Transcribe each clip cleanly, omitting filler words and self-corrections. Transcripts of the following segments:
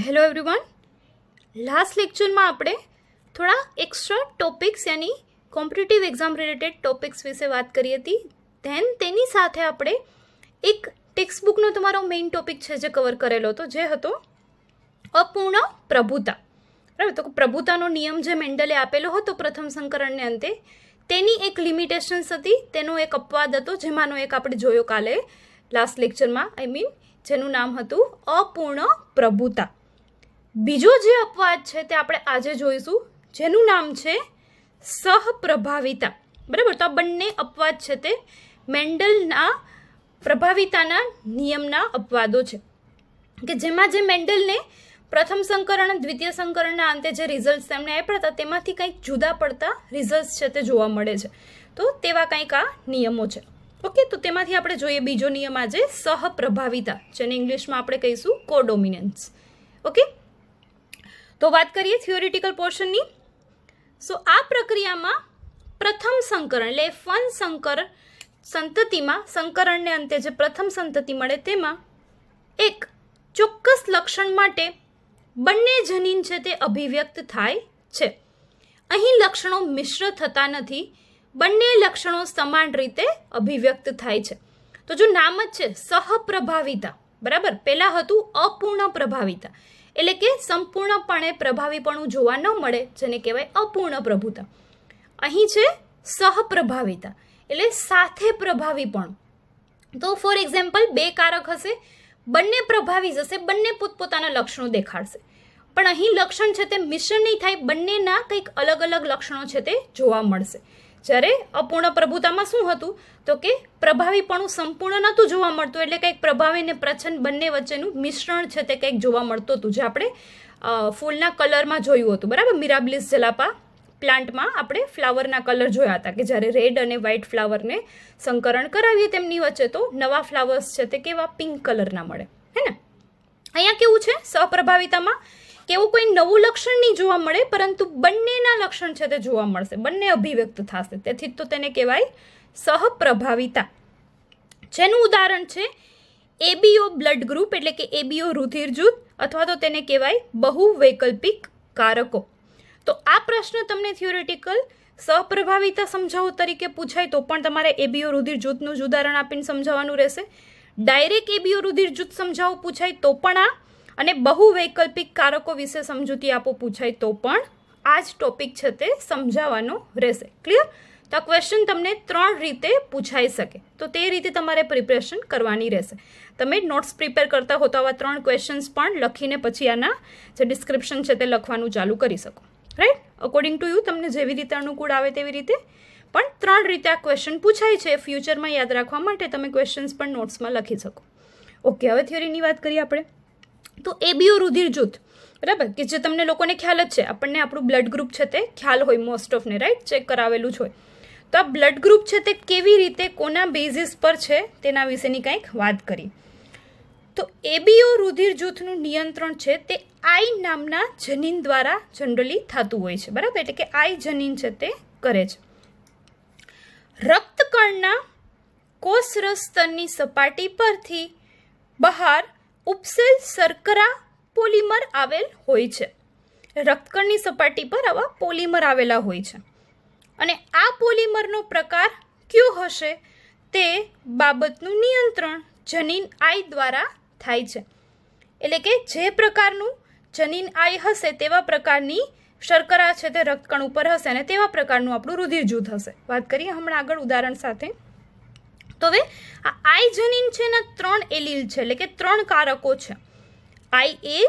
Hello everyone. Last લેક્ચરમાં આપણે થોડા એક્સ્ટ્રા ટોપિક્સ યાની કોમ્પિટિટિવ એક્ઝામ રિલેટેડ ટોપિક્સ વિશે વાત કરી હતી. ધેન તેની સાથે આપણે એક ટેક્સ્ટ બુકનો તમારો મેઇન ટોપિક છે જે કવર કરેલો હતો, જે હતો અપૂર્ણ પ્રભુતા. બરાબર, તો પ્રભુતાનો નિયમ જે મેન્ડલે આપેલો હતો પ્રથમ સંકરણને અંતે, તેની એક લિમિટેશન્સ હતી, તેનો એક અપવાદ હતો, જેમાંનો એક આપણે જોયો કાલે લાસ્ટ લેક્ચરમાં, જેનું નામ હતું અપૂર્ણ પ્રભુતા. બીજો જે અપવાદ છે તે આપણે આજે જોઈશું, જેનું નામ છે સહપ્રભાવિતા. બરાબર, તો આ બંને અપવાદ છે તે મેન્ડલના પ્રભાવિતાના નિયમના અપવાદો છે, કે જેમાં જે મેન્ડલને પ્રથમ સંકરણ દ્વિતીય સંકરણના અંતે જે રિઝલ્ટ તેમણે આપ્યા હતા તેમાંથી કંઈક જુદા પડતા રિઝલ્ટ છે તે જોવા મળે છે. તો તેવા કંઈક આ નિયમો છે. ઓકે, તો તેમાંથી આપણે જોઈએ બીજો નિયમ આજે સહપ્રભાવિતા, જેને ઇંગ્લિશમાં આપણે કહીશું કોડોમિનન્સ. ઓકે, તો વાત કરીએ થિયોરિટિકલ પોર્શનની. સો આ પ્રક્રિયામાં પ્રથમ સંકરણ એટલે F1 સંતતિમાં સંકરણને અંતે જે પ્રથમ સંતતિ મળે તેમાં એક ચોક્કસ લક્ષણ માટે બંને જનીન છે તે અભિવ્યક્ત થાય છે. અહીં લક્ષણો મિશ્ર થતા નથી, બંને લક્ષણો સમાન રીતે અભિવ્યક્ત થાય છે. તો જો નામ જ છે સહપ્રભાવિતા, બરાબર, પહેલાં હતું અપૂર્ણ પ્રભાવિતા, એટલે કે સંપૂર્ણપણે પ્રભાવીપણું જોવા ન મળે, જેને કહેવાય અપૂર્ણ પ્રભુતા. અહીં છે સહપ્રભાવિતા, એટલે સાથે પ્રભાવીપણું. તો ફોર એક્ઝામ્પલ બે કારક હશે, બંને પ્રભાવી જશે, બંને પોતપોતાના લક્ષણો દેખાડશે, પણ અહીં લક્ષણ છે તે મિશ્ર નહીં થાય, બંનેના કંઈક અલગ અલગ લક્ષણો છે તે જોવા મળશે. જ્યારે અપૂર્ણ પ્રભુતામાં શું હતું, તો કે પ્રભાવીપણું સંપૂર્ણ નહોતું જોવા મળતું, એટલે કંઈક પ્રભાવી અને પ્રચ્છન્ન બંને વચ્ચેનું મિશ્રણ છે તે કંઈક જોવા મળતું હતું, જે આપણે ફૂલના કલરમાં જોયું હતું. બરાબર, મિરાબિલિસ જલાપા પ્લાન્ટમાં આપણે ફ્લાવરના કલર જોયા હતા, કે જ્યારે રેડ અને વ્હાઇટ ફ્લાવરને સંકરણ કરાવીએ તેમની વચ્ચે તો નવા ફ્લાવર્સ છે તે કેવા પિંક કલરના મળે, હે ને. અહીંયા કેવું છે સહપ્રભાવિતામાં, કે એવું કોઈ નવું લક્ષણ નહીં જોવા મળે, પરંતુ બંનેના લક્ષણ છે તે જોવા મળશે, બંને અભિવ્યક્ત થશે, તેથી તો તેને કહેવાય સહપ્રભાવિતા. જેનું ઉદાહરણ છે એબીઓ બ્લડ ગ્રુપ, એટલે કે એબીઓ રુધિર જૂથ, અથવા તો તેને કહેવાય બહુવૈકલ્પિક કારકો. તો આ પ્રશ્ન તમને થિયોરિટિકલ સહપ્રભાવિતા સમજાવો તરીકે પૂછાય તો પણ તમારે એબીઓ રુધિર જૂથનું જ ઉદાહરણ આપીને સમજાવવાનું રહેશે. ડાયરેક્ટ એબીઓ રુધિર જૂથ સમજાવો પૂછાય તો પણ આ, અને બહુવૈકલ્પિક કારકો વિશે સમજૂતી આપો પૂછાય તો પણ આ જ ટોપિક છે તે સમજાવવાનો રહેશે. ક્લિયર? તો આ ક્વેશ્ચન તમને 3 રીતે પૂછાઈ શકે, તો તે રીતે તમારે પ્રિપરેશન કરવાની રહેશે. તમે નોટ્સ પ્રિપેર કરતા હો તો આવા 3 ક્વેશ્ચન્સ પણ લખીને પછી આના જે ડિસ્ક્રિપ્શન છે તે લખવાનું ચાલુ કરી શકો. રાઈટ, અકોર્ડિંગ ટુ યુ, તમને જેવી રીતે અનુકૂળ આવે તેવી રીતે, પણ 3 રીતે આ ક્વેશ્ચન પૂછાય છે. ફ્યુચરમાં યાદ રાખવા માટે તમે ક્વેશ્ચન્સ પણ નોટ્સમાં લખી શકો. ઓકે, હવે થિયરીની વાત કરીએ આપણે. તો એબીઓ રુધિર જૂથ, બરાબર, કે જે તમને લોકોને ખ્યાલ જ છે, આપણને આપણું બ્લડ ગ્રુપ છે તે ખ્યાલ હોય મોસ્ટ ઓફને, રાઈટ, ચેક કરાવેલું જ હોય. તો આ બ્લડ ગ્રુપ છે તે કેવી રીતે કોના બેઝિસ પર છે તેના વિશેની કંઈક વાત કરી. તો એબીઓ રુધિર જૂથનું નિયંત્રણ છે તે આઈ નામના જનીન દ્વારા જનરલી થતું હોય છે, બરાબર, એટલે કે આઈ જનીન છે તે કરે છે. રક્તકણના કોષરસ સ્તરની સપાટી પરથી બહાર ઉપસેલ શર્કરા પોલિમર આવેલ હોય છે. રક્તકણની સપાટી પર આવા પોલિમર આવેલા હોય છે, અને આ પોલિમરનો પ્રકાર કયો હશે તે બાબતનું નિયંત્રણ જનીન આઈ દ્વારા થાય છે. એટલે કે જે પ્રકારનું જનીન આઈ હશે તેવા પ્રકારની શર્કરા છે તે રક્તકણ ઉપર હશે, અને તેવા પ્રકારનું આપણું રુધિર જૂથ હશે. વાત કરીએ હમણાં આગળ ઉદાહરણ સાથે. તો હવે આ આઈ જનીન છે એના 3 એલીલ છે, એટલે કે 3 કારકો છે. આઈ એ,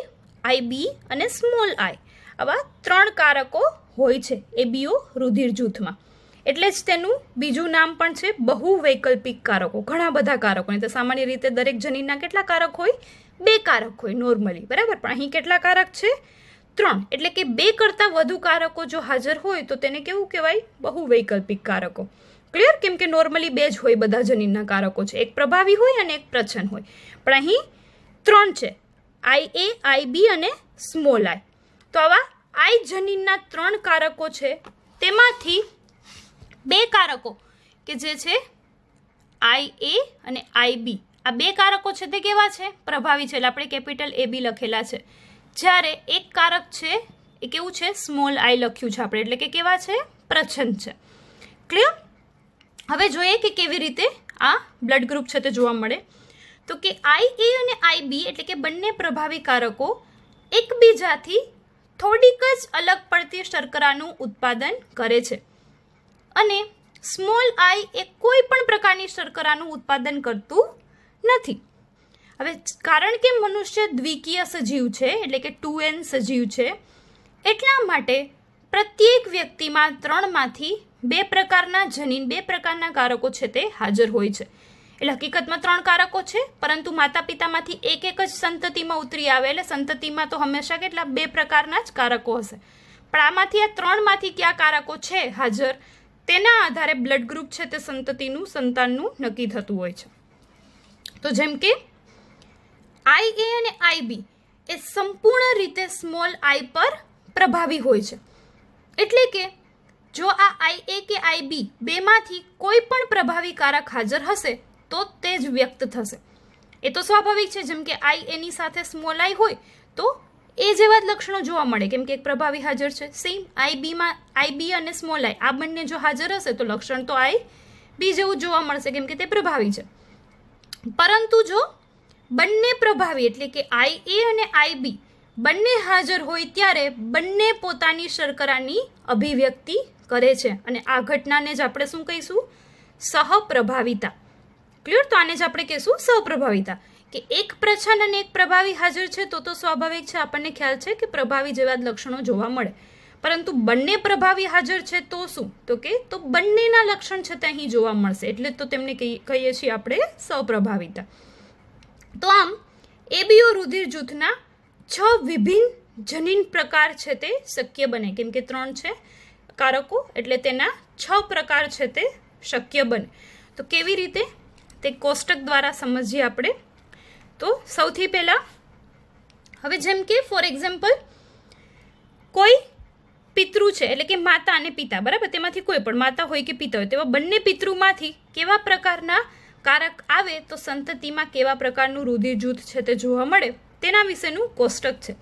આઈ બી અને સ્મોલ આઈ, આવા 3 કારકો હોય છે એબીઓ રુધિર જૂથમાં. એટલે જ તેનું બીજું નામ પણ છે બહુવૈકલ્પિક કારકો. ઘણા બધા કારકો, તો સામાન્ય રીતે દરેક જનીનના કેટલા કારક હોય? 2 કારક હોય નોર્મલી, બરાબર, પણ અહીં કેટલા કારક છે? 3, એટલે કે 2 કરતાં વધુ કારકો જો હાજર હોય તો તેને કેવું કહેવાય? બહુવૈકલ્પિક કારકો. ક્લિયર? કેમ કે નોર્મલી 2 જ હોય બધા જનીનના કારકો છે, એક પ્રભાવી હોય અને એક પ્રચ્છન્ન હોય, પણ અહીં 3 છે, આઈ એ, આઈ બી અને સ્મોલ આઈ. તો આવા આઈ જનીનના 3 કારકો છે, તેમાંથી 2 કારકો કે જે છે આઈ એ અને આઈ બી, આ બે કારકો છે તે કેવા છે? પ્રભાવી છે, એટલે આપણે કેપિટલ AB લખેલા છે. જ્યારે એક કારક છે એ કેવું છે, સ્મોલ આઈ લખ્યું છે આપણે, એટલે કે કેવા છે, પ્રચ્છન્ન છે. ક્લિયર? હવે જોઈએ કે કેવી રીતે આ બ્લડ ગ્રુપ છે તે જોવા મળે. તો કે IA અને IB એટલે કે બંને પ્રભાવી કારકો એકબીજાથી થોડીક જ અલગ પડતી શર્કરાનું ઉત્પાદન કરે છે અને સ્મોલ આઈ એ કોઈ પણ પ્રકારની શર્કરાનું ઉત્પાદન કરતું નથી. હવે કારણ કે મનુષ્ય દ્વિકીય સજીવ છે એટલે કે 2N સજીવ છે, એટલા માટે પ્રત્યેક વ્યક્તિમાં 3માંથી 2 પ્રકારના જનીન, 2 પ્રકારના કારકો છે તે હાજર હોય છે. એટલે હકીકતમાં 3 કારકો છે, પરંતુ માતા પિતામાંથી એક જ સંતતિમાં ઉતરી આવે, એટલે સંતતિમાં તો હંમેશા કેટલા 2 પ્રકારના જ કારકો હશે. પણ આમાંથી આ 3માંથી કયા કારકો છે હાજર, તેના આધારે બ્લડ ગ્રુપ છે તે સંતાનનું નક્કી થતું હોય છે. તો જેમ કે IA અને IB એ સંપૂર્ણ રીતે સ્મોલ આઈ પર પ્રભાવી હોય છે. એટલે કે જો આ IA કે IB બેમાંથી કોઈ પણ પ્રભાવી કારક હાજર હશે તો તે જ વ્યક્ત થશે. એ તો સ્વાભાવિક છે, જેમ કે IA ની સાથે સ્મોલ આઈ હોય તો એ જેવા જ લક્ષણો જોવા મળે, કેમ કે એક પ્રભાવી હાજર છે. સેમ IB અને સ્મોલ આઈ આ બંને જો હાજર હશે તો લક્ષણ તો IB જેવું જોવા મળશે, કેમ કે તે પ્રભાવી છે. પરંતુ જો બંને પ્રભાવી એટલે કે IA અને IB બંને હાજર હોય ત્યારે બંને પોતાની શર્કરાની અભિવ્યક્તિ કરે છે અને આ ઘટનાને જ આપણે શું કહીશું, સહપ્રભાવિતા. ક્લિયર? તો આને જ આપણે કહીશું સહપ્રભાવિતા. કે એક પ્રચ્છન્ન અને એક પ્રભાવી હાજર છે તો સ્વાભાવિક છે, આપણને ખ્યાલ છે કે પ્રભાવી જેવા જ લક્ષણો જોવા મળે. પરંતુ બંને પ્રભાવી હાજર છે તો શું, તો બંનેના લક્ષણ છે તે અહીં જોવા મળશે, એટલે તો તેમને કહીએ છીએ આપણે સહપ્રભાવિતા. તો આમ ABO રુધિર જૂથના 6 વિભિન્ન જનીન પ્રકાર છે તે શક્ય બને, કેમ કે 3 છે કારકો એટલે તેના 6 પ્રકાર છે તે શક્ય બને. તો કેવી રીતે તે કોષ્ટક દ્વારા સમજીએ આપણે. તો સૌથી પહેલાં હવે જેમ કે ફોર એક્ઝામ્પલ કોઈ પિતૃ છે એટલે કે માતા અને પિતા, બરાબર, તેમાંથી કોઈ પણ માતા હોય કે પિતા હોય, તેવા બંને પિતૃમાંથી કેવા પ્રકારના કારક આવે તો સંતતિમાં કેવા પ્રકારનું રુધિર જૂથ છે તે જોવા મળે, તેના વિશેનું કોષ્ટક છે.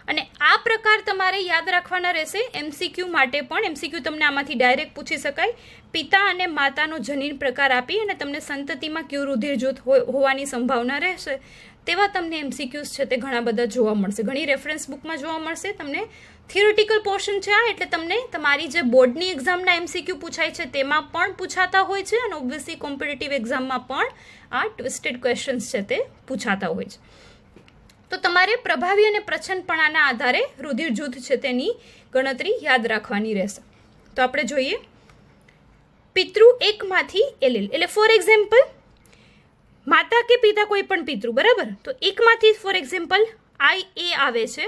અને આ પ્રકાર તમારે યાદ રાખવાના રહેશે MCQ માટે પણ. MCQ તમને આમાંથી ડાયરેક્ટ પૂછી શકાય. પિતા અને માતાનો જનીન પ્રકાર આપી અને તમને સંતતિમાં કયું રુધિર જૂથ હોવાની સંભાવના રહેશે તેવા તમને MCQs છે તે ઘણા બધા જોવા મળશે, ઘણી રેફરન્સ બુકમાં જોવા મળશે. તમને થિયોરિટિકલ પોર્શન છે આ, એટલે તમને તમારી જે બોર્ડની એક્ઝામના MCQ પૂછાય છે તેમાં પણ પૂછાતા હોય છે અને ઓબ્વિયસલી કોમ્પિટિટિવ એક્ઝામમાં પણ આ ટ્વિસ્ટેડ ક્વેશ્ચન્સ છે તે પૂછાતા હોય છે. તો તમારે પ્રભાવી અને પ્રચ્છન્નપણાના આધારે રુધિર જૂથ છે તેની ગણતરી યાદ રાખવાની રહેશે. તો આપણે જોઈએ પિતૃ એકમાંથી એલીલ, એટલે ફોર એક્ઝામ્પલ માતા કે પિતા કોઈ પણ પિતૃ, બરાબર, તો એકમાંથી ફોર એક્ઝામ્પલ IA આવે છે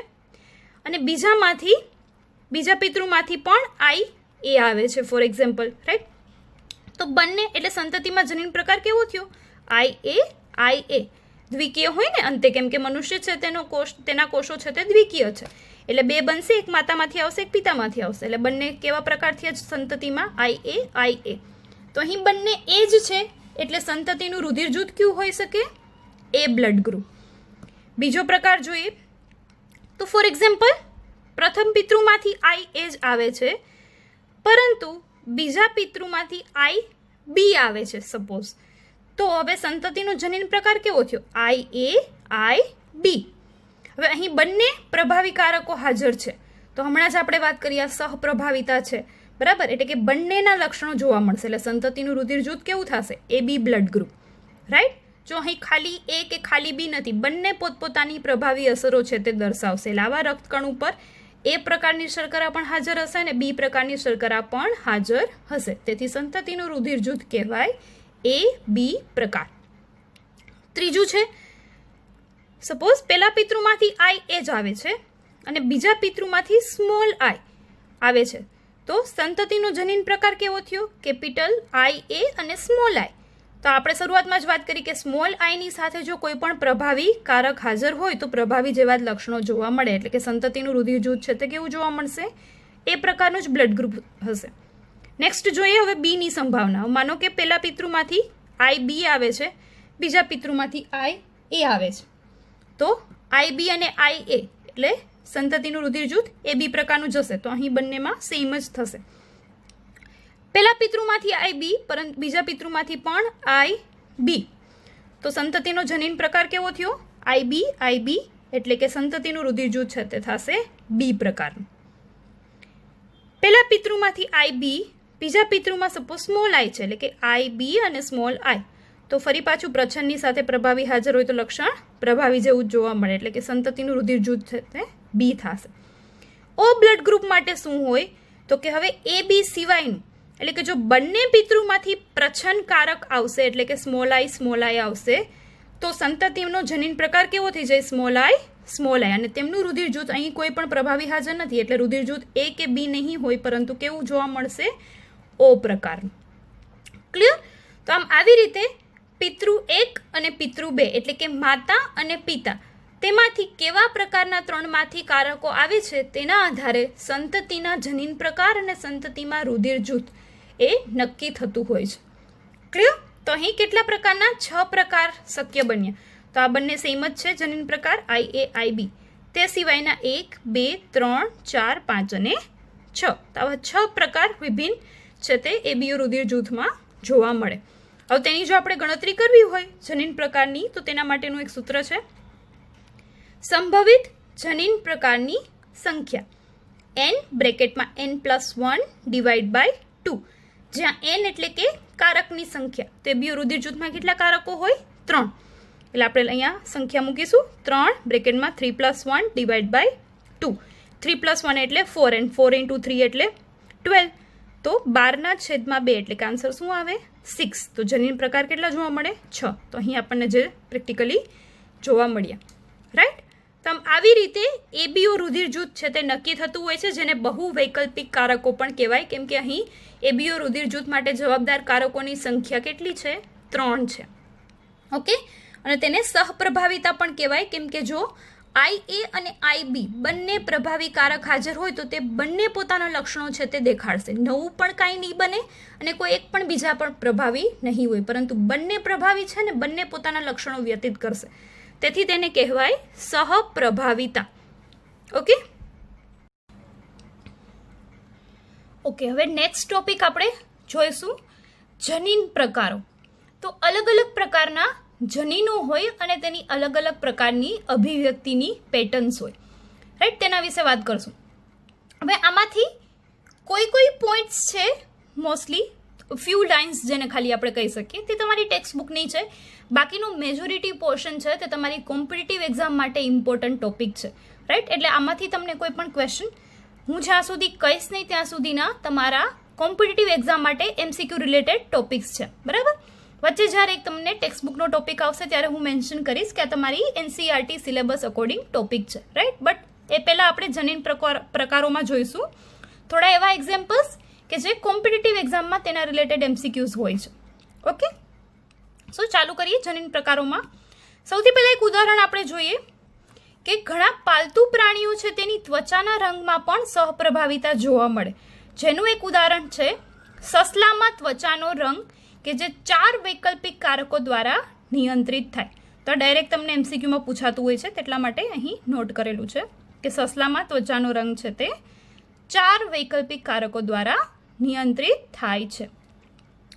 અને બીજા પિતૃમાંથી પણ IA આવે છે ફોર એક્ઝામ્પલ, રાઈટ. તો બંને એટલે સંતતિમાં જનીન પ્રકાર કેવો થયો, IA દ્વિકીય હોય ને અંતે, કેમ કે મનુષ્ય છે તેના કોષો છે તે દ્વિકીય છે, એટલે 2 બનશે, એક માતામાંથી આવશે એક પિતામાંથી આવશે, એટલે બંને કેવા પ્રકારથી સંતતિમાં IA. તો અહીં બંને એ જ છે એટલે સંતતિનું રુધિર જૂથ કયું હોઈ શકે, A બ્લડ ગ્રુપ. બીજો પ્રકાર જોઈએ તો ફોર એક્ઝામ્પલ પ્રથમ પિતૃમાંથી IA જ આવે છે, પરંતુ બીજા પિતૃમાંથી IB આવે છે સપોઝ, તો હવે સંતતિનો જનીન પ્રકાર કેવો થયો, IB. હવે અહીં બંને પ્રભાવી કારકો હાજર છે, તો હમણાં જ આપણે વાત કરીએ સહપ્રભાવિતા છે, બરાબર, એટલે કે બંનેના લક્ષણો જોવા મળશે, એટલે સંતતિનું રુધિર જૂથ કેવું થશે, AB બ્લડ ગ્રુપ, રાઈટ. જો અહીં ખાલી A કે ખાલી B નથી, બંને પોતપોતાની પ્રભાવી અસરો છે તે દર્શાવશે. એટલે આવા રક્તકણ ઉપર A પ્રકારની શર્કરા પણ હાજર હશે અને B પ્રકારની શર્કરા પણ હાજર હશે, તેથી સંતતિનું રુધિર જૂથ કહેવાય AB પ્રકાર. ત્રીજું છે સપોઝ પહેલા પિતૃમાંથી IA જ આવે છે અને બીજા પિતૃમાંથી સ્મોલ I આવે છે, તો સંતતિનો જનીન પ્રકાર કેવો થયો, કેપિટલ IA અને સ્મોલ I. તો આપણે શરૂઆતમાં જ વાત કરી કે સ્મોલ આઈની સાથે જો કોઈ પણ પ્રભાવી કારક હાજર હોય તો પ્રભાવી જેવા જ લક્ષણો જોવા મળે, એટલે કે સંતતિનું રુધિર જૂથ છે તે કેવું જોવા મળશે, એ પ્રકારનું જ બ્લડ ગ્રુપ હશે. નેક્સ્ટ જોઈએ હવે બીની સંભાવના. માનો કે પહેલા પિતૃમાંથી IB આવે છે, બીજા પિતૃમાંથી IA આવે છે, તો IB અને IA એટલે સંતતિનું રુધિર જૂથ એ બી પ્રકારનું જશે. તો અહીં બંનેમાં સેમ જ થશે. પહેલા પિતૃમાંથી આઈ બી, પરંતુ બીજા પિતૃમાંથી પણ આઈ બી. તો સંતતિનો જનીન પ્રકાર કેવો થયો? આઈ બી, એટલે કે સંતતિનું રુધિર જૂથ છે તે થશે બી પ્રકારનું. પહેલા પિતૃમાંથી આઈ બી, બીજા પિતૃમાં સપોઝ સ્મોલ આઈ છે, એટલે કે આઈ બી અને સ્મોલ આઈ, તો ફરી પાછું પ્રચ્છન્નની સાથે પ્રભાવી હાજર હોય તો લક્ષણ પ્રભાવી જેવું જ જોવા મળે, એટલે કે સંતતિનું રુધિર જૂથ છે તે બી થશે. ઓ બ્લડ ગ્રુપ માટે શું હોય? તો કે હવે એ બી સિવાયનું, એટલે કે જો બંને પિતૃમાંથી પ્રચ્છન્નકારક આવશે, એટલે કે સ્મોલ આઈ આવશે, તો સંતતિનો જનીન પ્રકાર કેવો થઈ જાય? સ્મોલ આઈ, અને તેમનું રુધિર જૂથ અહીં કોઈ પણ પ્રભાવી હાજર નથી, એટલે રુધિર જૂથ એ કે બી નહીં હોય, પરંતુ કેવું જોવા મળશે? ઓ પ્રકારનું. ક્લિયર? તો આમ આવી રીતે પિતૃ 1 અને પિતૃ 2, એટલે કે માતા અને પિતા, તેમાંથી કેવા પ્રકારના 3માંથી કારકો આવે છે તેના આધારે સંતતિના જનીન પ્રકાર અને સંતતિમાં રુધિર જૂથ એ નક્કી થતું હોય છે. ક્લિયર? તો અહીં કેટલા પ્રકારના? 6 પ્રકાર શક્ય બન્યા. તો આ બંને સેમ જ છે જનીન પ્રકાર, આઈ એ આઈ બી. તે સિવાયના 1, 2, 3, 4, 5 અને 6. તો આવા 6 પ્રકાર વિભિન્ન છે તે એબીઓ રુધિર જૂથમાં જોવા મળે. હવે તેની જો આપણે ગણતરી કરવી હોય જનીન પ્રકારની, તો તેના માટેનું એક સૂત્ર છે, સંભવિત જનીન પ્રકારની સંખ્યા n બ્રેકેટમાં n+1 ડિવાઈડ બાય 2, જ્યાં n એટલે કે કારકની સંખ્યા. તો એબીઓ રુધિર જૂથમાં કેટલા કારકો હોય? 3. એટલે આપણે અહીંયા સંખ્યા મૂકીશું 3 બ્રેકેટમાં 3+1 ડિવાઈડ બાય 2. 3+1 એટલે 4, and 4 × 3 એટલે 12. તો 12/2 એટલે કે આન્સર શું આવે? 6. તો જનીન પ્રકાર કેટલા જોવા મળે? 6. તો અહીં આપણને જે પ્રેક્ટિકલી જોવા મળ્યા. રાઈટ? તો આમ આવી રીતે એબીઓ રુધિર જૂથ છે તે નક્કી થતું હોય છે, જેને બહુ વૈકલ્પિક કારકો પણ કહેવાય, કેમ કે અહીં એબીઓ રુધિર જૂથ માટે જવાબદાર કારકોની સંખ્યા કેટલી છે? 3 છે. ઓકે? અને તેને સહપ્રભાવિતા પણ કહેવાય, કેમ કે જો આઈ એ અને આઈ બી બંને પ્રભાવી કારક હાજર હોય તો તે બંને પોતાના લક્ષણો છે તે દેખાડશે. નવું પણ કાંઈ નહીં બને અને કોઈ એક પણ બીજા પણ પ્રભાવી નહીં હોય, પરંતુ બંને પ્રભાવી છે ને બંને પોતાના લક્ષણો વ્યતીત કરશે. તેથી તેને કહેવાય સહપ્રભાવિતા. ઓકે? ઓકે, હવે નેક્સ્ટ ટોપિક આપણે જોઈશું જનીન પ્રકારો. તો અલગ અલગ પ્રકારના જનીનો હોય અને તેની અલગ અલગ પ્રકારની અભિવ્યક્તિની પેટર્ન્સ હોય. રાઈટ? તેના વિશે વાત કરશું. હવે આમાંથી કોઈ પોઈન્ટ્સ છે, મોસ્ટલી ફ્યુ લાઇન્સ જેને ખાલી આપણે કહી શકીએ, તે તમારી ટેક્સ્ટ બુકની છે. બાકીનું મેજોરિટી પોર્શન છે તે તમારી કોમ્પિટિટિવ એક્ઝામ માટે ઇમ્પોર્ટન્ટ ટોપિક છે. રાઈટ? એટલે આમાંથી તમને કોઈ પણ ક્વેશ્ચન હું જ્યાં સુધી કહીશ નહીં ત્યાં સુધીના તમારા કોમ્પિટિટિવ એક્ઝામ માટે MCQ રિલેટેડ ટોપિક્સ છે. બરાબર? વચ્ચે જ્યારે એક તમને ટેક્સ્ટ બુકનો ટોપિક આવશે ત્યારે હું મેન્શન કરીશ કે આ તમારી NCERT સિલેબસ અકોર્ડિંગ ટોપિક છે. રાઈટ? બટ એ પહેલાં આપણે જનીન પ્રકારોમાં જોઈશું થોડા એવા એક્ઝામ્પલ્સ કે જે કોમ્પિટિટિવ એક્ઝામમાં તેના રિલેટેડ MCQs હોય છે. ઓકે? સો ચાલુ કરીએ જનીન પ્રકારોમાં. સૌથી પહેલાં એક ઉદાહરણ આપણે જોઈએ કે ઘણા પાલતુ પ્રાણીઓ છે તેની ત્વચાના રંગમાં પણ સહપ્રભાવિતા જોવા મળે, જેનું એક ઉદાહરણ છે સસલામાં ત્વચાનો રંગ, કે જે 4 વૈકલ્પિક કારકો દ્વારા નિયંત્રિત થાય. તો ડાયરેક્ટ તમને MCQમાં પૂછાતું હોય છે, તેટલા માટે અહીં નોટ કરેલું છે કે સસલામાં ત્વચાનો રંગ છે તે 4 વૈકલ્પિક કારકો દ્વારા નિયંત્રિત થાય છે.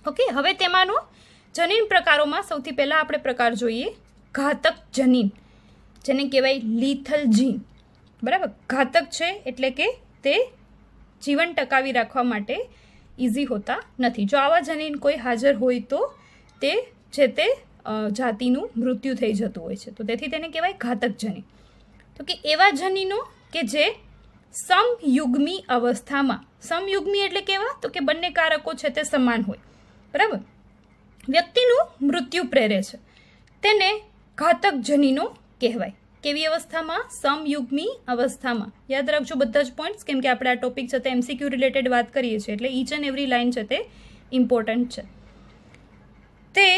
ઓકે? હવે તેમાંનો જનીન પ્રકારોમાં સૌથી પહેલાં આપણે પ્રકાર જોઈએ ઘાતક જનીન, જેને કહેવાય લીથલ જીન. બરાબર? ઘાતક છે એટલે કે તે જીવન ટકાવી રાખવા માટે ઇઝી હોતા નથી. જો આવા જનીન કોઈ હાજર હોય તો તે જે તે જાતિનું મૃત્યુ થઈ જતું હોય છે. તો તેથી તેને કહેવાય ઘાતક જનીન. તો કે એવા જનીનો કે જે સમયુગ્મી અવસ્થામાં, સમયુગ્મી એટલે કેવા? તો કે બંને કારકો છે તે સમાન હોય. બરાબર? વ્યક્તિનું મૃત્યુ પ્રેરે છે, તેને ઘાતક જનીનો કહેવાય. કેવી અવસ્થામાં? સમયુગ્મી અવસ્થામાં. યાદ રાખજો બધા જ પોઈન્ટ્સ, કેમ કે આપણે આ ટોપિક છે તે MCQ રિલેટેડ વાત કરીએ છીએ, એટલે ઈચ એન્ડ એવરી લાઇન છે તે ઇમ્પોર્ટન્ટ છે. તે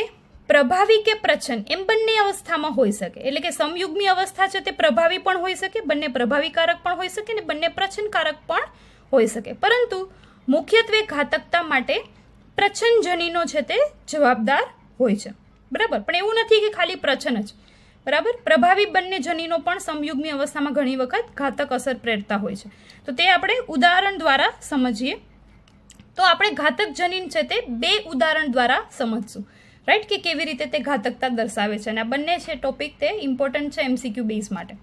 પ્રભાવી કે પ્રચ્છન્ન એમ બંને અવસ્થામાં હોઈ શકે. એટલે કે સમયુગ્મી અવસ્થા છે તે પ્રભાવી પણ હોઈ શકે, બંને પ્રભાવીકારક પણ હોઈ શકે, અને બંને પ્રચ્છન્નકારક પણ હોઈ શકે. પરંતુ મુખ્યત્વે ઘાતકતા માટે પ્રચ્છન્ન જનીનો છે તે જવાબદાર હોય છે. બરાબર? પણ એવું નથી કે ખાલી પ્રચ્છન્ન જ. બરાબર. પ્રભાવી બંને જનીનો પણ સમયુગ્મી અવસ્થામાં ઘણી વખત ઘાતક અસર પ્રેરતા હોય છે. તો તે આપણે ઉદાહરણ દ્વારા સમજીએ. તો આપણે ઘાતક જનીન છે તે 2 ઉદાહરણ દ્વારા સમજશું, રાઈટ, કે કેવી રીતે તે ઘાતકતા દર્શાવે છે. અને આ બંને છે ટોપિક તે ઇમ્પોર્ટન્ટ છે MCQ બેઝ માટે.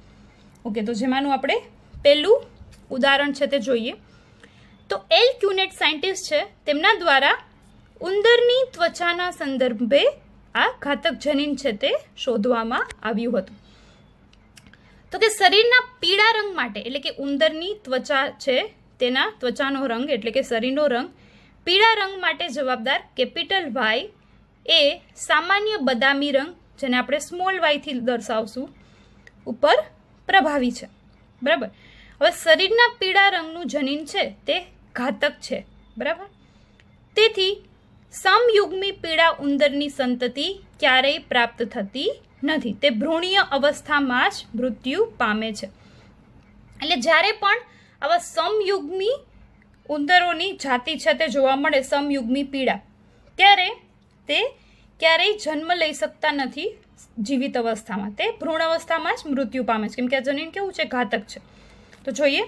ઓકે, તો જેમાંનું આપણે પહેલું ઉદાહરણ છે તે જોઈએ. તો એલ ક્યુનેટ સાયન્ટિસ્ટ છે, તેમના દ્વારા ઉંદરની ત્વચાના સંદર્ભે આ ઘાતક જનીન છે તે શોધવામાં આવ્યું હતું. તો કે શરીરના પીળા રંગ માટે, એટલે કે ઉંદરની ત્વચા છે તેના ત્વચાનો રંગ એટલે કે શરીરનો રંગ પીળા રંગ માટે જવાબદાર કેપિટલ વાય એ સામાન્ય બદામી રંગ, જેને આપણે સ્મોલ વાયથી દર્શાવશું, ઉપર પ્રભાવી છે. બરાબર. હવે શરીરના પીળા રંગનું જનીન છે તે ઘાતક છે. બરાબર. તેથી સમયુગ્મી પીળા ઉંદરની સંતતિ ક્યારેય પ્રાપ્ત થતી નથી, તે ભ્રૂણીય અવસ્થામાં જ મૃત્યુ પામે છે. એટલે જ્યારે પણ આવા સમયુગ્મી ઉંદરોની જાતિ છે તે જોવા મળે, સમયુગ્મી પીળા, ત્યારે તે ક્યારેય જન્મ લઈ શકતા નથી જીવિત અવસ્થામાં, તે ભ્રૂણ અવસ્થામાં જ મૃત્યુ પામે છે, કેમ કે આ જનીન કેવું છે, ઘાતક છે. તો જોઈએ,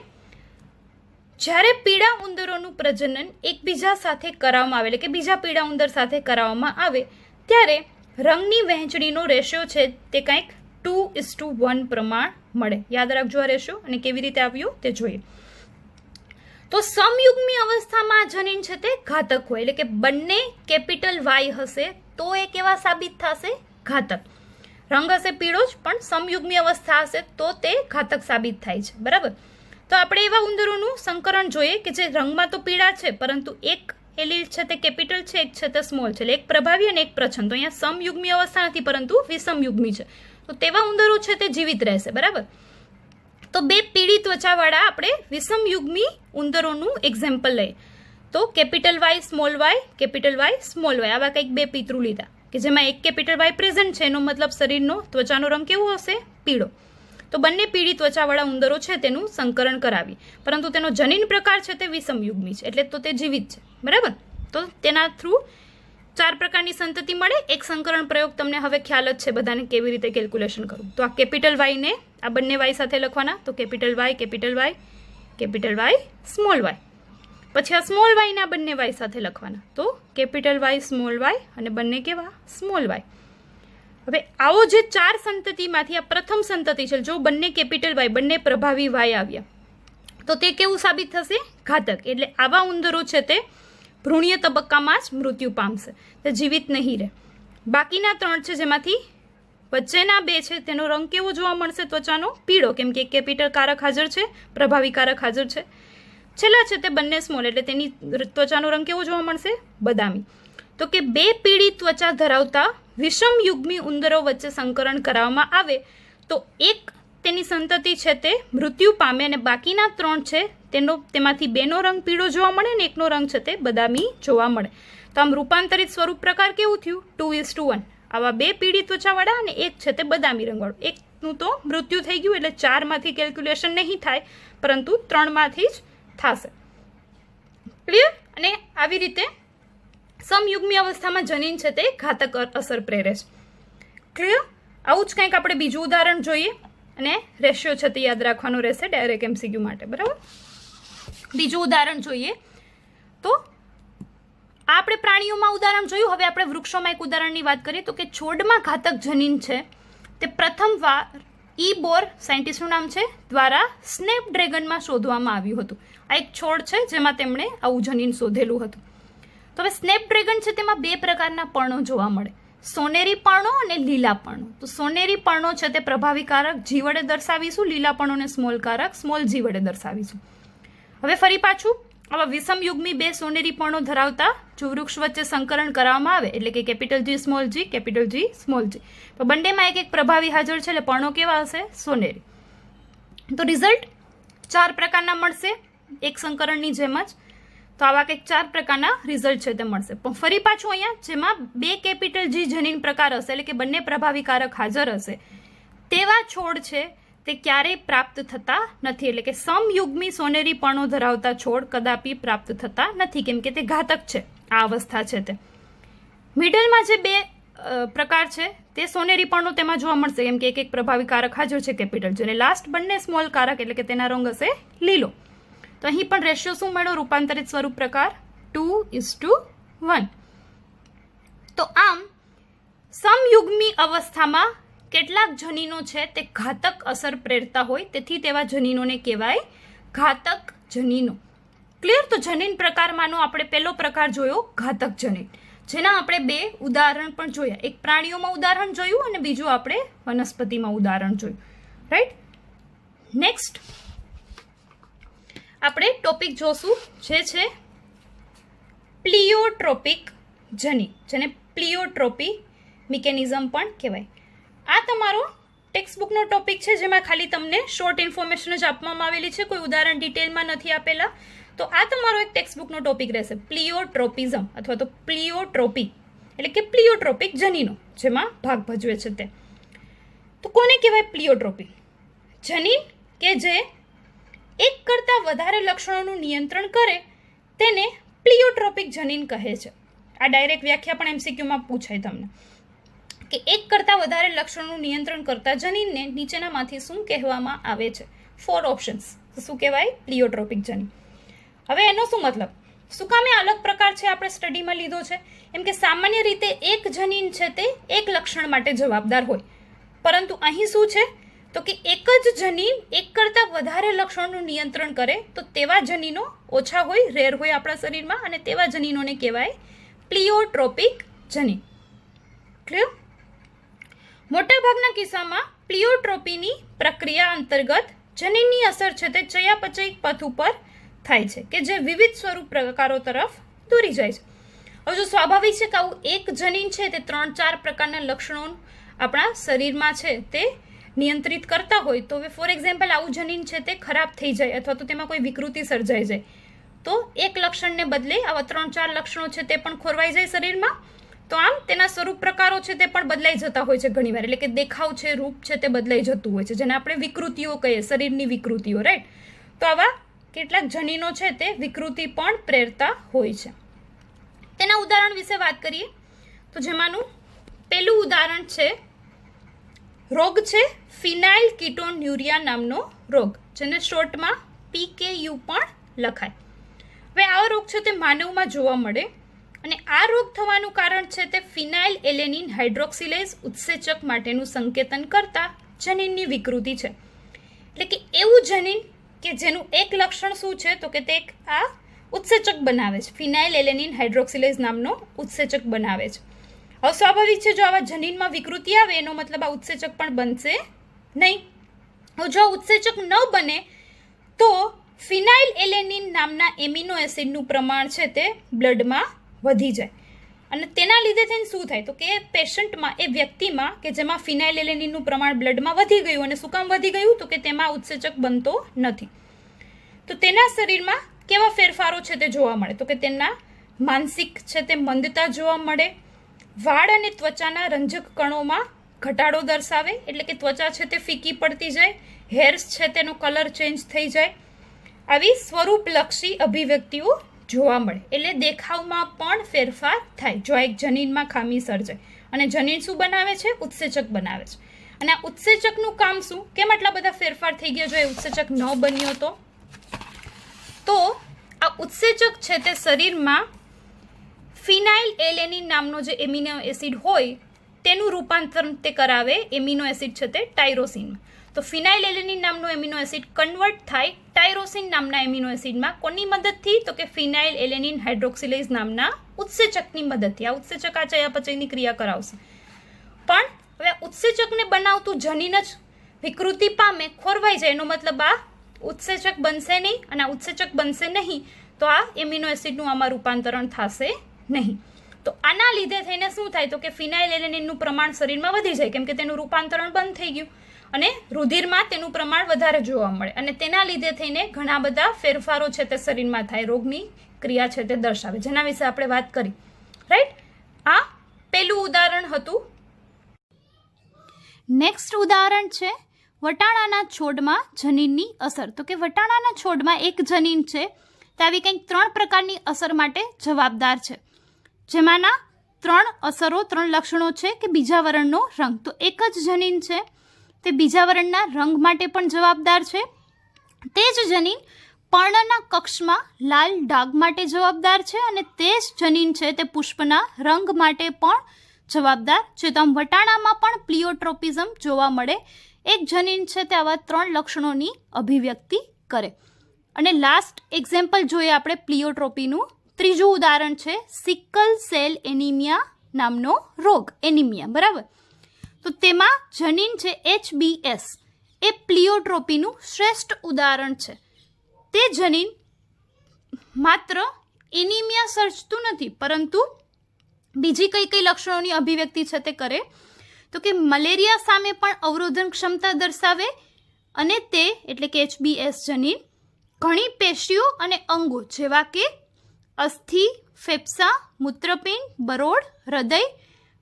જ્યારે પીળા ઉંદરોનું પ્રજનન એકબીજા સાથે કરાવવામાં આવે, એટલે કે બીજા પીળા ઉંદર સાથે કરાવવામાં આવે, ત્યારે રંગની વહેંચણીનો રેશિયો છે તે કંઈક 2:1 પ્રમાણ મળે. યાદ રાખજો આ રેશિયો, અને કેવી રીતે આવ્યો તે જોઈએ. તો સમયુગ્મી અવસ્થામાં આ જનીન છે તે ઘાતક હોય, એટલે કે બંને કેપિટલ વાય હશે તો એ કેવા સાબિત થશે, ઘાતક. રંગ હશે પીળો જ, પણ સમયુગ્મી અવસ્થા હશે તો તે ઘાતક સાબિત થાય છે. બરાબર. તો આપણે એવા ઉંદરોનું સંકરણ જોઈએ કે જે રંગમાં તો પીળા છે, પરંતુ એક એલીલ છે તે કેપિટલ છે, એક છે તે સ્મોલ છે, એટલે એક પ્રભાવી અને એક પ્રછન. તો અહીંયા સમયુગ્મી અવસ્થા નથી, પરંતુ વિષમયુગ્મી છે. તો તેવા ઉંદરો છે તે જીવિત રહેશે. બરાબર. તો 2 પીળી ત્વચાવાળા આપણે વિષમયુગ્મી ઉંદરોનું એક્ઝામ્પલ લઈએ. તો capital Y, small Y, capital Y, small Y, આવા કંઈક 2 પિતૃ લીધા કે જેમાં એક કેપિટલ વાય પ્રેઝન્ટ છે, એનો મતલબ શરીરનો ત્વચાનો રંગ કેવો હશે, પીળો. તો બંને પીળી ત્વચાવાળા ઉંદરો છે તેનું સંકરણ કરાવી, પરંતુ તેનો જનીન પ્રકાર છે તે વિષમયુગ્મી છે, એટલે તો તે જીવિત છે. બરાબર. તો તેના થ્રુ 4 પ્રકારની સંતતિ મળે. એક સંકરણ પ્રયોગ તમને હવે ખ્યાલ જ છે બધાને કેવી રીતે કેલ્ક્યુલેશન કરવું. તો આ કેપિટલ વાયને આ બંને વાય સાથે લખવાના. તો capital Y, capital Y, capital Y, small Y. પછી આ સ્મોલ વાયને આ બંને વાય સાથે લખવાના. તો કેપિટલ વાય, સ્મોલ વાય, અને બંને કેવા, સ્મોલ વાય. હવે આવો જે 4 સંતતિમાંથી આ પ્રથમ સંતતિ છે, જો બંને કેપિટલ વાય, બંને પ્રભાવી વાય આવ્યા, તો તે કેવું સાબિત થશે, ઘાતક. એટલે આવા ઉંદરો છે તે ભ્રૂણીય તબક્કામાં જ મૃત્યુ પામશે, તે જીવિત નહીં રહે. બાકીના 3 છે જેમાંથી વચ્ચેના 2 છે તેનો રંગ કેવો જોવા મળશે, ત્વચાનો પીળો, કેમ કે કેપિટલ કારક હાજર છે, પ્રભાવી કારક હાજર છે. છેલ્લા છે તે બંને સ્મોલ, એટલે તેની ત્વચાનો રંગ કેવો જોવા મળશે, બદામી. તો કે 2 પીળી ત્વચા ધરાવતા વિષમયુગ્મી ઉંદરો વચ્ચે સંકરણ કરાવવામાં આવે તો એક તેની સંતતિ છે તે મૃત્યુ પામે, અને બાકીના 3 છે તેમાંથી 2નો રંગ પીળો જોવા મળે અને એકનો રંગ છે તે બદામી જોવા મળે. તો આમ રૂપાંતરિત સ્વરૂપ પ્રકાર કેવું થયું, 2:1. આવા 2 પીળી ત્વચાવાળા અને એક છે તે બદામી રંગવાળું. એકનું તો મૃત્યુ થઈ ગયું, એટલે 4માંથી કેલ્ક્યુલેશન નહીં થાય, પરંતુ 3માંથી જ થશે. ક્લિયર. અને આવી રીતે સમયુગ્મી અવસ્થામાં જનીન છે તે ઘાતક અસર પ્રેરે છે. ક્લિયર. આવું જ કંઈક આપણે બીજું ઉદાહરણ જોઈએ, અને રેશિયો છે તે યાદ રાખવાનો રહેશે ડાયરેક્ટ MCQ માટે. બરાબર. બીજું ઉદાહરણ જોઈએ. તો આપણે પ્રાણીઓમાં ઉદાહરણ જોયું, હવે આપણે વૃક્ષોમાં એક ઉદાહરણની વાત કરીએ. તો કે છોડમાં ઘાતક જનીન છે તે પ્રથમવાર બોર, સાયન્ટિસ્ટનું નામ છે, દ્વારા સ્નેપડ્રેગનમાં શોધવામાં આવ્યું હતું. આ એક છોડ છે જેમાં તેમણે આવું જનીન શોધેલું હતું. તો હવે સ્નેપડ્રેગન છે તેમાં 2 પ્રકારના પર્ણો જોવા મળે, સોનેરી પર્ણો અને લીલા પર્ણો. તો સોનેરી પર્ણો છે તે પ્રભાવી કારક જી વડે દર્શાવીશું, લીલા પર્ણોને સ્મોલ કારક સ્મોલ જી વડે દર્શાવીશું. હવે ફરી પાછું આવા વિષમયુગ્મી 2 સોનેરી પર્ણો ધરાવતા જો વૃક્ષ વચ્ચે સંકરણ કરવામાં આવે, એટલે કે કેપિટલ જી, સ્મોલ જી, કેપિટલ જી, સ્મોલ જી, તો બંનેમાં એક પ્રભાવી હાજર છે, એટલે પર્ણો કેવા હશે, સોનેરી. તો રિઝલ્ટ 4 પ્રકારના મળશે, એક સંકરણની જેમ જ. તો આવા કંઈક 4 પ્રકારના રિઝલ્ટ છે તે મળશે. પણ ફરી પાછું અહીંયા જેમાં 2 કેપિટલ જી જનીન પ્રકાર હશે, એટલે કે બંને પ્રભાવી કારક હાજર હશે, તેવા છોડ છે તે ક્યારેય પ્રાપ્ત થતા નથી. એટલે કે સમયુગ્મી સોનેરી પર્ણો ધરાવતા છોડ કદાપી પ્રાપ્ત થતા નથી, કેમ કે તે ઘાતક છે. આ અવસ્થા છે તે મિડલમાં જે 2 પ્રકાર છે તે સોનેરી પર્ણો તેમાં જોવા મળશે, કેમ કે એક પ્રભાવી કારક હાજર છે કેપિટલ છે, અને લાસ્ટ બંને સ્મોલ કારક એટલે કે તેના રંગ હશે લીલો. તો અહીં પણ રેશિયો શું મળ્યો? રૂપાંતરિત સ્વરૂપ પ્રકાર 2:1. તો આમ સમયુગ્મી અવસ્થામાં કેટલાક જનીનો છે તે ઘાતક અસર પ્રેરતા હોય, તેથી તેવા જનીનોને કહેવાય ઘાતક જનીનો. ક્લિયર? તો જનીન પ્રકારમાંનો આપણે પહેલો પ્રકાર જોયો ઘાતક જનીન, જેના આપણે 2 ઉદાહરણ પણ જોયા. એક પ્રાણીઓમાં ઉદાહરણ જોયું અને બીજું આપણે વનસ્પતિમાં ઉદાહરણ જોયું. રાઈટ? નેક્સ્ટ આપણે ટોપિક જોશું જે છે પ્લિયોટ્રોપિક જનીન, જેને પ્લિયોટ્રોપી મિકેનિઝમ પણ કહેવાય. આ તમારો ટેક્સ્ટબુકનો ટોપિક છે, જેમાં ખાલી તમને શોર્ટ ઇન્ફોર્મેશન જ આપવામાં આવેલી છે, કોઈ ઉદાહરણ ડિટેલમાં નથી આપેલા. તો આ તમારો એક ટેક્સ્ટબુકનો ટોપિક રહેશે, પ્લિયોટ્રોપિઝમ અથવા તો પ્લિયોટ્રોપી એટલે કે પ્લિયોટ્રોપિક જનીનો જેમાં ભાગ ભજવે છે તે. તો કોને કહેવાય પ્લિયોટ્રોપી? જનીન કે જે એક કરતાં વધારે લક્ષણોનું નિયંત્રણ કરે તેને પ્લિયોટ્રોપિક જનીન કહે છે. આ ડાયરેક્ટ વ્યાખ્યા પણ એમસીક્યુમાં પૂછાય તમને કે એક કરતાં વધારે લક્ષણોનું નિયંત્રણ કરતા જનીનને નીચેનામાંથી શું કહેવામાં આવે છે? 4 ઓપ્શન્સ. શું કહેવાય? પ્લિયોટ્રોપિક જનીન. હવે એનો શું મતલબ? શું કામ એ અલગ પ્રકાર છે આપણે સ્ટડીમાં લીધો છે? એમ કે સામાન્ય રીતે એક જનીન છે તે એક લક્ષણ માટે જવાબદાર હોય, પરંતુ અહીં શું છે તો કે એક જ જનીન એક કરતાં વધારે લક્ષણોનું નિયંત્રણ કરે તો તેવા જનીનો ઓછા હોય, રેર હોય આપણા શરીરમાં, અને તેવા જનીનોને કહેવાય પ્લિયોટ્રોપિક જનીન. ક્લિયર? મોટાભાગના કિસ્સામાં પ્લિયોટ્રોપીની પ્રક્રિયા અંતર્ગત જનીનની અસર છે તે ચયાપચય પથ ઉપર થાય છે કે જે વિવિધ સ્વરૂપ પ્રકારો તરફ દોરી જાય છે. હવે જો સ્વાભાવિક છે કે આવું એક જનીન છે તે 3-4 પ્રકારના લક્ષણો આપણા શરીરમાં છે તે નિયંત્રિત કરતા હોય, તો હવે ફોર એક્ઝામ્પલ આવું જનીન છે તે ખરાબ થઈ જાય અથવા તો તેમાં કોઈ વિકૃતિ સર્જાઈ જાય તો એક લક્ષણને બદલે આવા 3-4 લક્ષણો છે તે પણ ખોરવાઈ જાય શરીરમાં. તો આમ તેના સ્વરૂપ પ્રકારો છે તે પણ બદલાઈ જતા હોય છે ઘણીવાર, એટલે કે દેખાવ છે, રૂપ છે તે બદલાઈ જતું હોય છે, જેને આપણે વિકૃતિઓ કહીએ, શરીરની વિકૃતિઓ. રાઈટ? તો આવા કેટલાક જનીનો છે તે વિકૃતિ પણ પ્રેરતા હોય છે. તેના ઉદાહરણ વિશે વાત કરીએ તો જેમાંનું પહેલું ઉદાહરણ છે રોગ છે ફિનાઇલ કીટોન્યુરિયા નામનો રોગ, જેને શોર્ટમાં PKU પણ લખાય. હવે આ રોગ છે તે માનવમાં જોવા મળે અને આ રોગ થવાનું કારણ છે તે ફિનાઇલ એલેનિન હાઇડ્રોક્સિલેઝ ઉત્સેચક માટેનું સંકેતન કરતા જનીનની વિકૃતિ છે. એટલે કે એવું જનીન કે જેનું એક લક્ષણ શું છે તો કે તે આ ઉત્સેચક બનાવે છે, ફિનાઇલ એલેનિન હાઇડ્રોક્સિલેઝ નામનો ઉત્સેચક બનાવે છે. હવે સ્વાભાવિક છે જો આવા જનીનમાં વિકૃતિ આવે એનો મતલબ આ ઉત્સેચક પણ બનશે નહીં. હવે જો ઉત્સેચક ન બને તો ફિનાઇલ એલેનિન નામના એમિનો એસિડનું પ્રમાણ છે તે બ્લડમાં વધી જાય અને તેના લીધે થઈને શું થાય તો કે પેશન્ટમાં, એ વ્યક્તિમાં કે જેમાં ફિનાઇલ એલેનિનનું પ્રમાણ બ્લડમાં વધી ગયું, અને શું કામ વધી ગયું તો કે તેમાં ઉત્સેચક બનતો નથી, તો તેના શરીરમાં કેવા ફેરફારો છે તે જોવા મળે તો કે તેમના માનસિક છે તે મંદતા જોવા મળે, વાળ અને ત્વચાના રંજક કણોમાં ઘટાડો દર્શાવે, એટલે કે ત્વચા છે તે ફીકી પડતી જાય, હેર્સ છે તેનો કલર ચેન્જ થઈ જાય, આવી સ્વરૂપલક્ષી અભિવ્યક્તિઓ જોવા મળે. એટલે દેખાવમાં પણ ફેરફાર થાય જો એક જનીનમાં ખામી સર્જાય. અને જનીન શું બનાવે છે? ઉત્સેચક બનાવે છે. અને આ ઉત્સેચકનું કામ શું? કેમ આટલા બધા ફેરફાર થઈ ગયા જો એ ઉત્સેચક ન બન્યો તો આ ઉત્સેચક છે તે શરીરમાં ફિનાઇલ એલેનિન નામનો જે એમિનો એસિડ હોય તેનું રૂપાંતરણ તે કરાવે એમિનો એસિડ છે તે ટાયરોસિનમાં. તો ફિનાઇલ એલેનિન નામનો એમિનો એસિડ કન્વર્ટ થાય ટાયરોસિન નામના એમિનો એસિડમાં. કોની મદદથી? તો કે ફિનાઇલ એલેનિન હાઇડ્રોક્સિલેઝ નામના ઉત્સેચકની મદદથી. આ ઉત્સેચક આ ચયાપચયની ક્રિયા કરાવશે. પણ હવે ઉત્સેચકને બનાવતું જનીન જ વિકૃતિ પામે, ખોરવાઈ જાય, એનો મતલબ આ ઉત્સેચક બનશે નહીં, અને આ ઉત્સેચક બનશે નહીં તો આ એમિનો એસિડનું આમાં રૂપાંતરણ થશે નહીં. તો આના લીધે થઈને શું થાય તો કે ફિનાઇલ એલેનિનનું પ્રમાણ શરીરમાં વધી જાય, કેમ કે તેનું રૂપાંતરણ બંધ થઈ ગયું અને રુધિરમાં તેનું પ્રમાણ વધારે જોવા મળે, અને તેના લીધે થઈને ઘણા બધા ફેરફારો છે તે શરીરમાં થાય, રોગની ક્રિયા છે તે દર્શાવે, જેના વિશે આપણે વાત કરી. રાઈટ? આ પહેલું ઉદાહરણ હતું. નેક્સ્ટ ઉદાહરણ છે વટાણાના છોડમાં જનીનની અસર. તો કે વટાણાના છોડમાં એક જનીન છે તે આવી કંઈક 3 પ્રકારની અસર માટે જવાબદાર છે, જેમાંના ત્રણ અસરો, ત્રણ લક્ષણો છે કે બીજા વરણનો રંગ. તો એક જ જનીન છે તે બીજા વરણના રંગ માટે પણ જવાબદાર છે. તે જ જનીન પર્ણના કક્ષમાં લાલ ડાઘ માટે જવાબદાર છે અને તે જ જનીન છે તે પુષ્પના રંગ માટે પણ જવાબદાર છે. તો આમ વટાણામાં પણ પ્લિયોટ્રોપિઝમ જોવા મળે. એક જનીન છે તે આવા ત્રણ લક્ષણોની અભિવ્યક્તિ કરે. અને લાસ્ટ એક્ઝામ્પલ જોઈએ આપણે પ્લિયોટ્રોપીનું. ત્રીજું ઉદાહરણ છે સિકલ સેલ એનિમિયા નામનો રોગ, એનિમિયા, બરાબર. તો તેમાં જનીન છે HBS એ પ્લિયોટ્રોપીનું શ્રેષ્ઠ ઉદાહરણ છે. તે જનીન માત્ર એનિમિયા સર્જતું નથી, પરંતુ બીજી કઈ કઈ લક્ષણોની અભિવ્યક્તિ છે તે કરે. તો કે મલેરિયા સામે પણ અવરોધન ક્ષમતા દર્શાવે અને તે એટલે કે HBS જનીન ઘણી પેશીઓ અને અંગો જેવા કે અસ્થિ, ફેફસા, મૂત્રપિંડ, બરોળ, હૃદય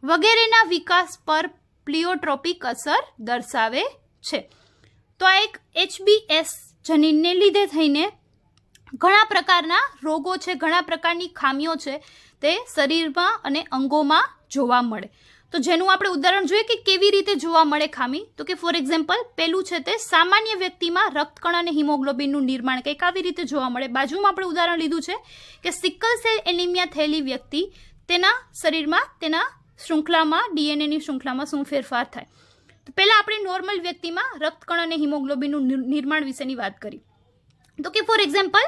વગેરેના વિકાસ પર પ્લિયોટ્રોપિક અસર દર્શાવે છે. તો આ એક HBS જનીનને લીધે થઈને ઘણા પ્રકારના રોગો છે, ઘણા પ્રકારની ખામીઓ છે તે શરીરમાં અને અંગોમાં જોવા મળે. તો જેનું આપણે ઉદાહરણ જોઈએ કે કેવી રીતે જોવા મળે ખામી. તો કે ફોર એક્ઝામ્પલ પહેલું છે તે સામાન્ય વ્યક્તિમાં રક્તકણ અને હિમોગ્લોબિનનું નિર્માણ કંઈક આવી રીતે જોવા મળે. બાજુમાં આપણે ઉદાહરણ લીધું છે કે સિકલ સેલ એનિમિયા થયેલી વ્યક્તિ તેના શરીરમાં તેના શૃંખલામાં ડીએનએની શૃંખલામાં શું ફેરફાર થાય. તો પહેલાં આપણે નોર્મલ વ્યક્તિમાં રક્તકણ અને હિમોગ્લોબિનનું નિર્માણ વિશેની વાત કરી. તો કે ફોર એક્ઝામ્પલ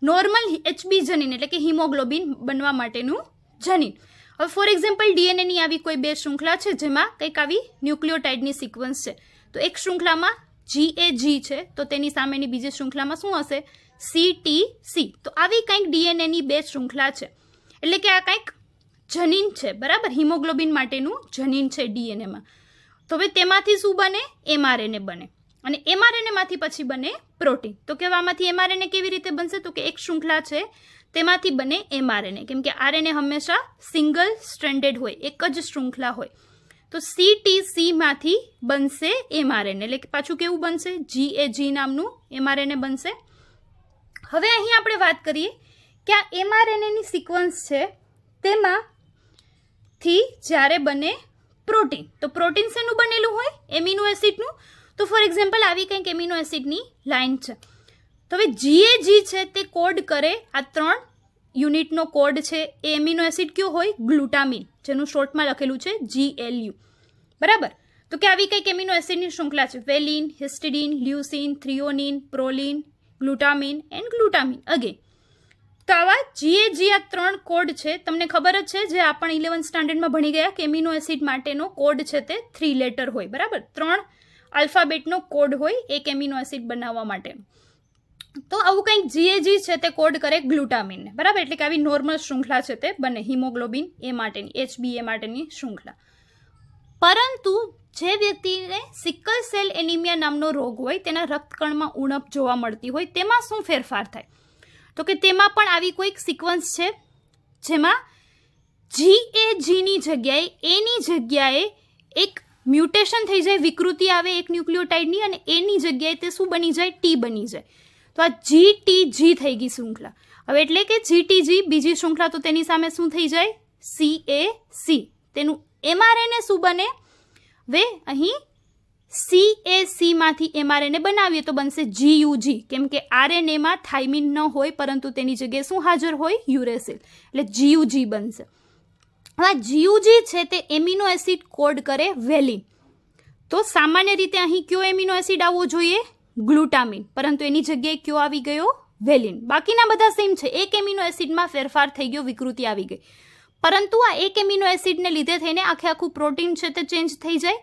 નોર્મલ HB જનીન એટલે કે હિમોગ્લોબિન બનવા માટેનું જનીન. હવે ફોર એક્ઝામ્પલ ડીએનએની આવી કોઈ બે શૃંખલા છે જેમાં કંઈક આવી ન્યુક્લિયોટાઇડની સિક્વન્સ છે. તો એક શૃંખલામાં GAG છે તો તેની સામેની બીજી શૃંખલામાં શું હશે? CTC. તો આવી કંઈક ડીએનએની બે શૃંખલા છે એટલે કે આ કંઈક જનીન છે, બરાબર. હિમોગ્લોબિન માટેનું જનીન છે ડીએનએમાં. તો હવે તેમાંથી શું બને? mRNA બને અને mRNA માંથી પછી બને પ્રોટીન. તો કે આમાંથી mRNA કેવી રીતે બનશે? તો કે એક શૃંખલા છે તેમાંથી બને mRNA, કેમ કે RNA હંમેશા સિંગલ સ્ટ્રેન્ડેડ હોય, એક જ શૃંખલા હોય. તો CTC માંથી બનશે mRNA એટલે કે પાછું કેવું બનશે? GAG નામનું mRNA બનશે. હવે અહીં આપણે વાત કરીએ કે આ mRNAની સિક્વન્સ છે તેમાંથી જ્યારે બને પ્રોટીન, તો પ્રોટીન શેનું બનેલું હોય? એમિનો એસિડનું. તો ફોર એક્ઝામ્પલ આવી કંઈક એમિનો એસિડની લાઇન છે. તો હવે GAG છે તે કોડ કરે, આ 3 યુનિટનો કોડ છે એ એમિનો એસિડ કયો હોય? ગ્લુટામિન, જેનું શોર્ટમાં લખેલું છે GLU, બરાબર. તો કે આવી કંઈક એમિનો એસિડની શૃંખલા છે. વેલિન, હિસ્ટિડીન, લ્યુસીન, થ્રિયોનિન, પ્રોલિન, ગ્લુટામિન એન્ડ ગ્લુટામિન અગેન. તો આવા GAG આ 3 કોડ છે. તમને ખબર જ છે જે આપણે 11th સ્ટાન્ડર્ડમાં ભણી ગયા કે એમિનો એસિડ માટેનો કોડ છે તે 3 લેટર હોય, બરાબર. 3 આલ્ફાબેટનો કોડ હોય એક એમિનો એસિડ બનાવવા માટે. તો આવું કંઈક GAG છે તે કોડ કરે ગ્લુટામિનને, બરાબર. એટલે કે આવી નોર્મલ શૃંખલા છે તે બને હિમોગ્લોબિન એ માટેની, HbA માટેની શૃંખલા. પરંતુ જે વ્યક્તિને સિકલ સેલ એનિમિયા નામનો રોગ હોય, તેના રક્તકણમાં ઉણપ જોવા મળતી હોય, તેમાં શું ફેરફાર થાય? તો કે તેમાં પણ આવી કોઈક સિક્વન્સ છે જેમાં GAGની જગ્યાએ એની જગ્યાએ એક મ્યુટેશન થઈ જાય, વિકૃતિ આવે એક ન્યુક્લિયોટાઇડની અને એની જગ્યાએ તે શું બની જાય? T બની જાય. તો આ GTG થઈ ગઈ શૃંખલા. હવે એટલે કે GTG બીજી શૃંખલા, તો તેની સામે શું થઈ જાય? CAC. તેનું mRNA શું બને? હવે અહીં CAC માંથી mRNA બનાવીએ તો બનશે GUG, કેમ કે RNA માં થાઇમિન ન હોય પરંતુ તેની જગ્યાએ શું હાજર હોય? યુરેસિલ, એટલે GUG બનશે. હવે GUG છે તે એમિનો એસિડ કોડ કરે વેલિન. તો સામાન્ય રીતે અહીં કયો એમિનો એસિડ આવવો જોઈએ? ગ્લુટામિન, પરંતુ એની જગ્યાએ કયો આવી ગયો? વેલિન. બાકીના બધા સેમ છે, એક એમિનો એસિડમાં ફેરફાર થઈ ગયો, વિકૃતિ આવી ગઈ. પરંતુ આ એક એમિનો એસિડને લીધે થઈને આખું પ્રોટીન છે તે ચેન્જ થઈ જાય.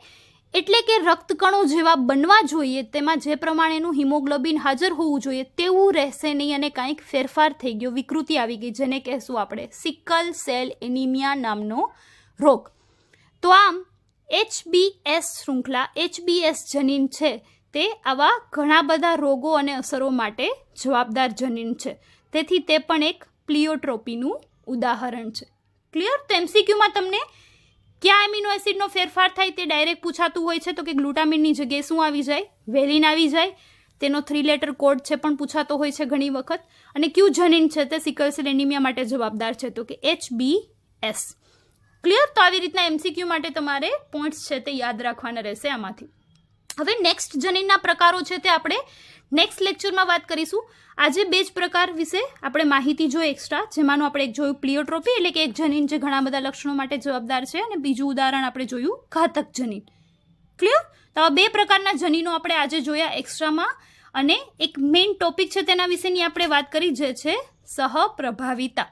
એટલે કે રક્તકણો જેવા બનવા જોઈએ તેમાં જે પ્રમાણેનું હિમોગ્લોબિન હાજર હોવું જોઈએ તેવું રહેશે નહીં અને કંઈક ફેરફાર થઈ ગયો, વિકૃતિ આવી ગઈ, જેને કહેશું આપણે સિકલ સેલ એનિમિયા નામનો રોગ. તો આમ HBS શૃંખલા, HBS જનીન છે તે આવા ઘણા બધા રોગો અને અસરો માટે જવાબદાર જનીન છે. તેથી તે પણ એક પ્લિયોટ્રોપીનું ઉદાહરણ છે. ક્લિયર? તો MCQમાં તમને ક્યાં એમિનો એસિડનો ફેરફાર થાય તે ડાયરેક્ટ પૂછાતું હોય છે. તો કે ગ્લુટામિનની જગ્યાએ શું આવી જાય? વેલિન આવી જાય. તેનો 3 લેટર કોડ છે પણ પૂછાતો હોય છે ઘણી વખત. અને ક્યુ જનીન છે તે સિકલ સેલ એનિમિયા માટે જવાબદાર છે? તો કે HBS. ક્લિયર? તો આવી રીતના MCQ માટે તમારે પોઈન્ટ્સ છે તે યાદ રાખવાના રહેશે આમાંથી. હવે નેક્સ્ટ જનીનના પ્રકારો છે તે આપણે નેક્સ્ટ લેક્ચરમાં વાત કરીશું. આજે 2 જ પ્રકાર વિશે આપણે માહિતી જોઈ એક્સ્ટ્રા, જેમાંનું આપણે એક જોયું પ્લિયોટ્રોપી, એટલે કે એક જનીન જે ઘણા બધા લક્ષણો માટે જવાબદાર છે, અને બીજું ઉદાહરણ આપણે જોયું ઘાતક જનીન. ક્લિયર? તો આ 2 પ્રકારના જનીનો આપણે આજે જોયા એક્સ્ટ્રામાં, અને એક મેઇન ટોપિક છે તેના વિશેની આપણે વાત કરી, જે છે સહપ્રભાવિતા.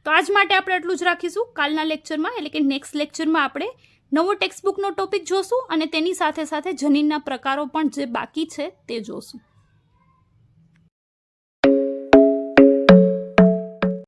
તો આજ માટે આપણે એટલું જ રાખીશું. કાલના લેક્ચરમાં એટલે કે નેક્સ્ટ લેક્ચરમાં આપણે નવો ટેક્સ્ટબુકનો ટોપિક જોશું, અને તેની સાથે સાથે જનીનના પ્રકારો પણ જે બાકી છે તે જોશું.